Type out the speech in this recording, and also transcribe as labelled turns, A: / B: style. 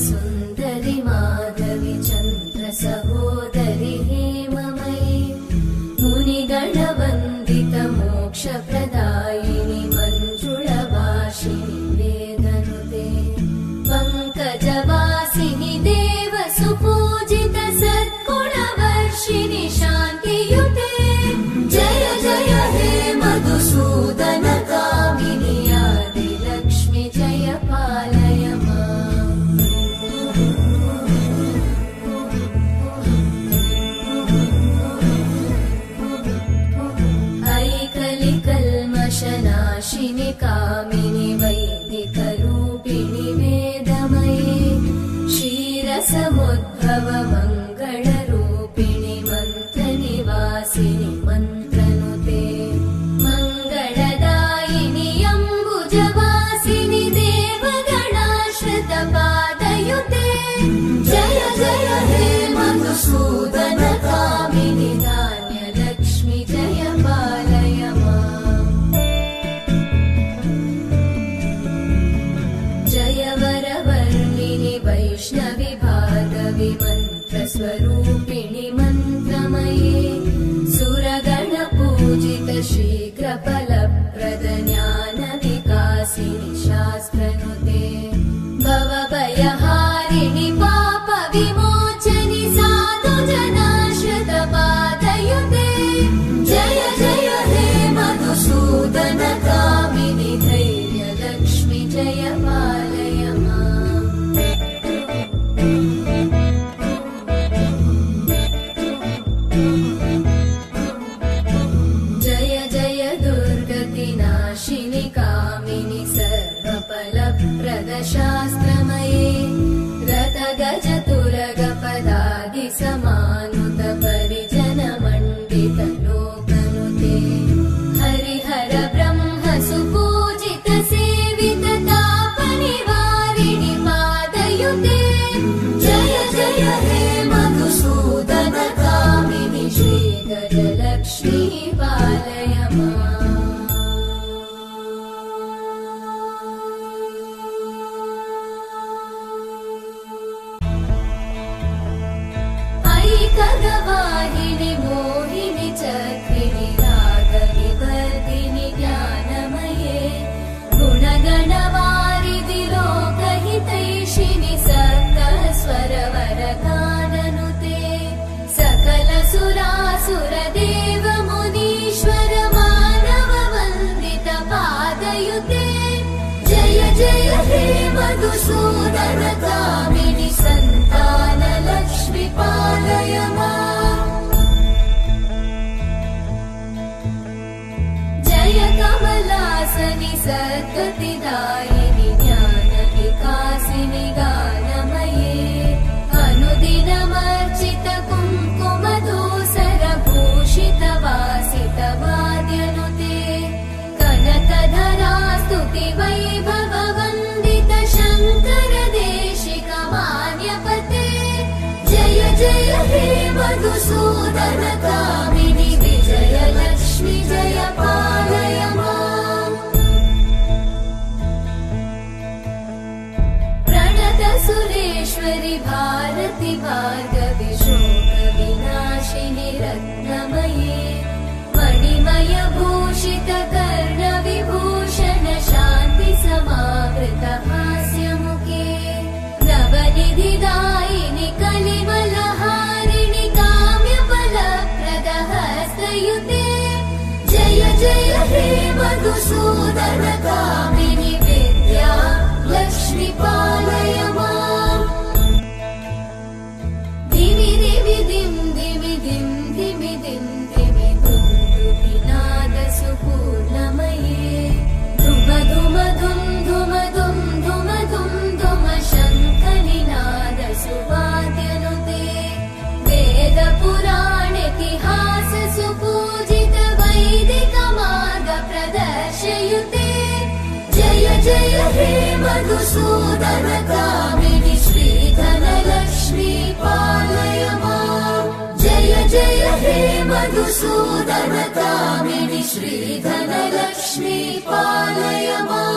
A: सुन्दरि माधवि चन्द्र सहोदरि हेममयि मुनिगणवन्दित मोक्षप्रदायिनि मञ्जुळवासिनि वेदनुते पङ्कजवासिनि देव सुपूजित सद्गुणवर्षिणि शान्तियुते जय जय हे मधुसूदन कामिनि आदिलक्ष्मि जय पालय माम् ऐकलिकल्मषनाशिनि कामिनि वैदिकरूपिणि वेदमये क्षीरसमुद्भव मङ्गलरूपिणि मन्त्रनिवासिनि मन्त्रनुते मङ्गलदायिनि अम्बुजवासिनि देवगणाश्रितपादयुते जय जय हे मधुसूदन कामिनि धान्यलक्ष्मि जय पालय माम् जय वरवर्णिनि वैष्णवि भार्गवि मन्त्रस्वरूपिणि मन्त्रमये सुरगणपूजित शीघ्रफलप्रद ज्ञानविकासिनि शास्त्रनुते भवभयहारिणि पापविमोचनि साधुजनाश्रितपादयुते जय जय हे मधुसूदन कामिनि धैर्यलक्ष्मि जय पालय माम् जय जय दुर्गतिनाशिनि कामिनि सर्वफलप्रद शास्त्रमये रथगजतुरगपदादिसमानुत परिजनमण्डित लोकनुते हरिहर ब्रह्म सुपूजित सेवित तापनिवारिणि पादयुते जय जय हे मधुसूदन कामिनि श्रीगजलक्ष्मी पालय माम् ऐकगवाहिनि मोहिनि चक्रिणि रागविवर्धिनि ज्ञानमये गुणगणवारिधि लोकहितैषिणि सप्तस्वरवरगाननुते सकलसुरासुरदेव मुनीश्वर मानववन्दित पादयुते जय जय हे मधुसूदन कामिनि सन्तानलक्ष्मि पालय माम् जय कमलासनि सद्गतिदायिनि ज्ञानविकासिनि गानमये अनुदिनमर्चित कुङ्कुमधूसरभूषित वासित वाद्यनुते कनकधरा स्तुति वैभववन्दित शङ्कर देशिक मान्यपते जय जय हे मधुसूदन कामिनि विजयलक्ष्मि जय पालय माम् प्रणत सुरेश्वरि भारति भार्गवि शोकविनाशिनि रत्नमये मणिमय भूषित कर्णविभूषण शान्ति समावृत हास्यमुखे नवनिधिदायिनि कलिमलहारिणि काम्यफलप्रद हस्तयुते जय जय हे मधुसूदन कामिनि विद्या लक्ष्मि पालय माम् दिवि दिवि दिं दिवि दिं दिवि दिं दिवि दुन्दुभिनाद सुपूर्णमये धुम धुम धुम धुम धुम धुम धुम धुम शङ्खनिनाद सुवाद्यनुते वेद पुराणेतिहास सुपूजित वैदिक मार्ग प्रदर्शयुते जय जय हे मधुसूदन कामिनि श्रीधनलक्ष्मी पालय माम् जय जय हे मधुसूदन कामिनि श्रीधनलक्ष्मी पालय माम्।